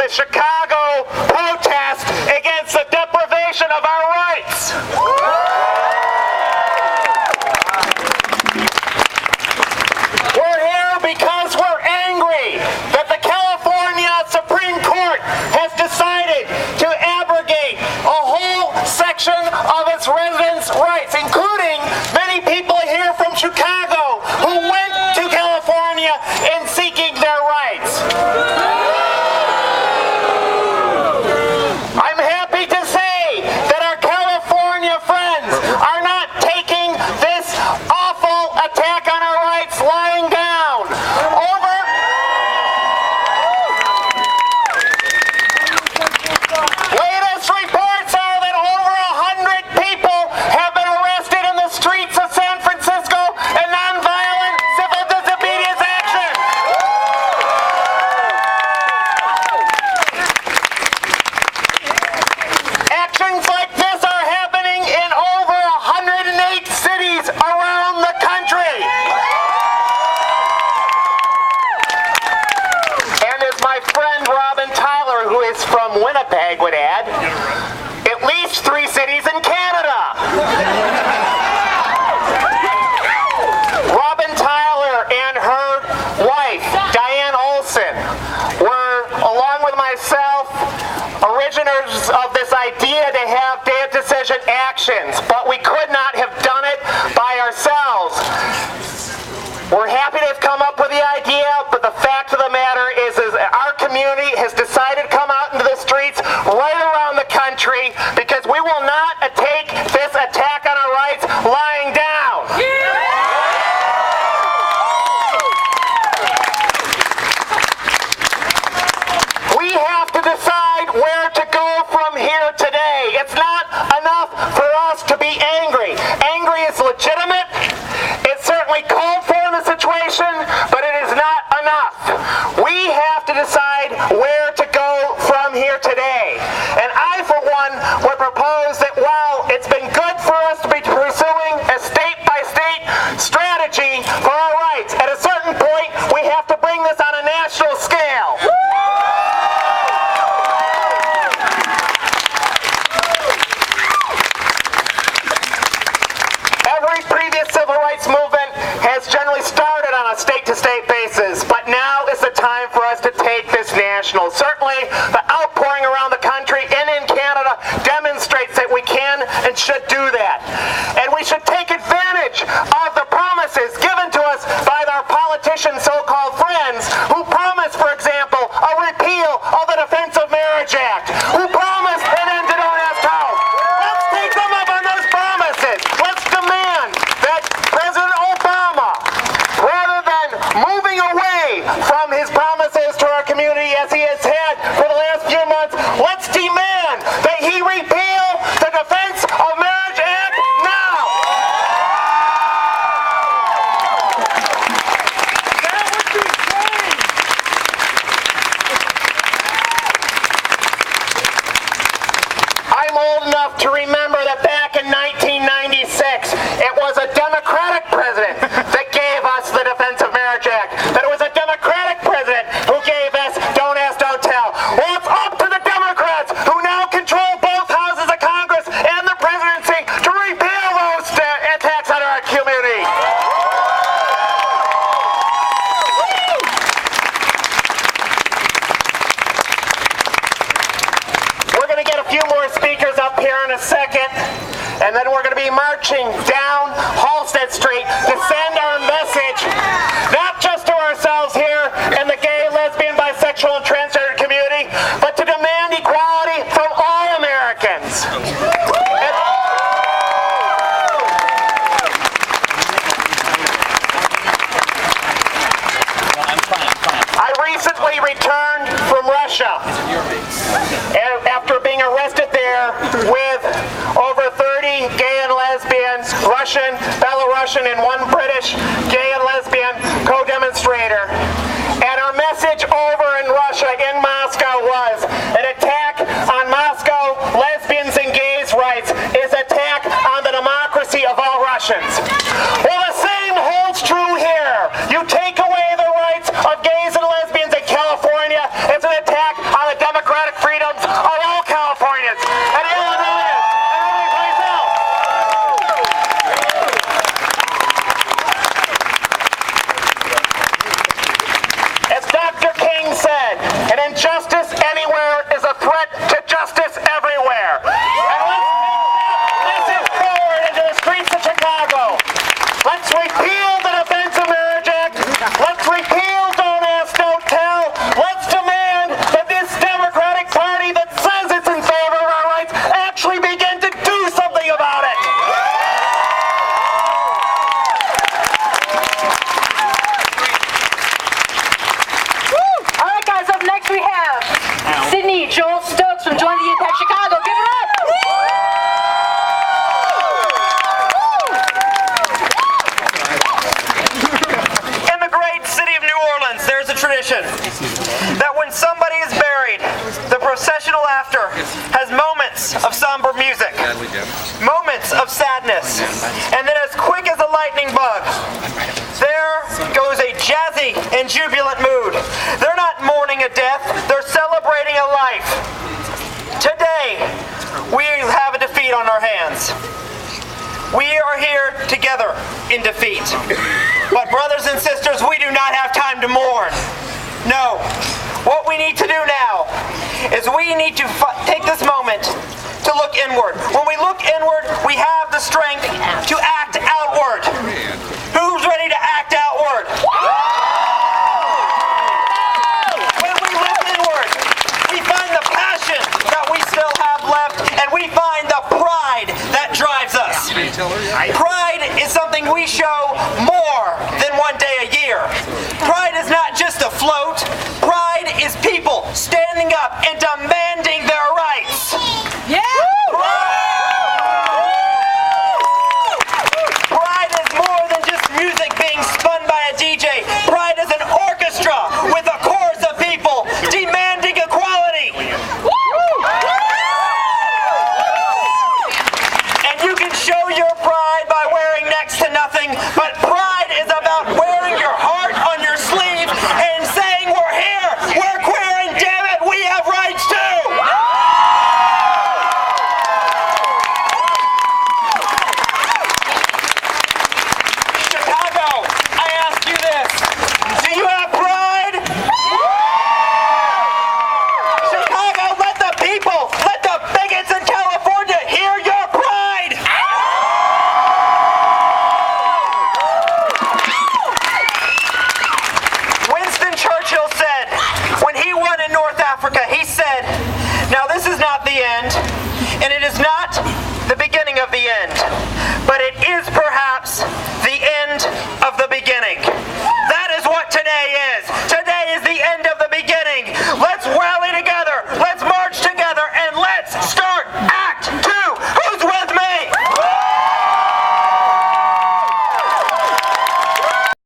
the Chicago protest against the deprivation of our rights. We're here because we're angry that the California Supreme Court has decided to abrogate a whole section of its residents' rights, including many people here from Chicago who went to California in seeking their rights. I'm happy to say that our California friends are not taking this awful attack on our rights lying down. Latest reports are that over 100 people have been arrested in the streets of San Francisco in nonviolent civil disobedience action. Actions like this are happening in over 108 cities around the country. And as my friend Robin Tyler, who is from Winnipeg, would add, at least 3 cities in Canada. Robin Tyler and her wife, Diane Olson, were, along with myself, originators of this idea to have day of decision actions, but we could not have done it by ourselves. We're happy to have come up with the idea, but the fact of the matter is our community has decided to come out into the streets right around the country because we will not take this attack on our rights lying down. We have to decide where to go from here today. It's not enough for us to be angry. Angry is legitimate. It's certainly called for in the situation, but it is not enough. We have to decide where to go from here today. And I, for one, would propose that while it's been good for us to be pursuing a state-by-state strategy for our rights, at a certain point, we have to bring this on a national scale. Every previous civil rights movement has generally started on a state-to-state basis, but now is the time for us to take this national. Certainly, the outpouring around the country and in Canada demonstrates that we can and should do that. And we should take advantage of the promises given to us by our politicians' so-called friends who promise, for example, a repeal of the Defense of Marriage Act, who promise an end to Don't Ask How. Let's take them up on those promises. Let's demand that President Obama, rather than moving away from his promises to our community as he has had for the last few months, let's demand that he repeal the Defense of Marriage Act now. That would be great. I'm old enough to remember that back in 1996, it was a Democratic president that gave us the Defense of Marriage Act. That it was a Democratic president who gave us Don't Ask, Don't Tell. Well, it's up to the Democrats who now control both houses of Congress and the presidency to repeal those attacks on our community. We're going to get a few more speakers up here in a second, and then we're going to be marching down Halsted Street to send our message, not just to ourselves here in the gay, lesbian, bisexual, and transgender community, but to demand equality from all Americans. I recently returned from Russia after being arrested there with over 30 gay and lesbian, Russian, Belarusian, and one British gay and lesbian co-demonstrator. And our message over in Russia, in Moscow, was an attack on Moscow lesbians and gays' rights is attack on the democracy of all Russians. Well, the same holds true here. You take away the rights of gays and lesbians in California, it's an attack on the democracy laughter has moments of somber music, moments of sadness, and then as quick as a lightning bug, there goes a jazzy and jubilant mood. They're not mourning a death, they're celebrating a life. Today, we have a defeat on our hands. We are here together in defeat. But brothers and sisters, we do not have time to mourn. No. What we need to do now is we need to take this moment to look inward. When we look inward, we have the strength to act outward. Who's ready to act outward? When we look inward, we find the passion that we still have left, and we find the pride that drives us. Pride is something we show more than one day a year. Pride is not just a float. Pride is people standing up and demanding their rights. Yeah! Pride is more than just music being spun by a DJ. Pride is an orchestra with a chorus of people demanding equality. And you can show your pride by wearing next to nothing, but pride is about wearing your heart on your sleeve and saying, we're here, we're queer, and damn it, we have rights too! Chicago, I ask you this, do you have pride? Chicago, let the people, let the bigots in California hear your pride! Winston Churchill said, when he won in North Africa, he said, now this is not the end, and it is not the beginning of the end, but it is perhaps the end of the beginning. That is what today is.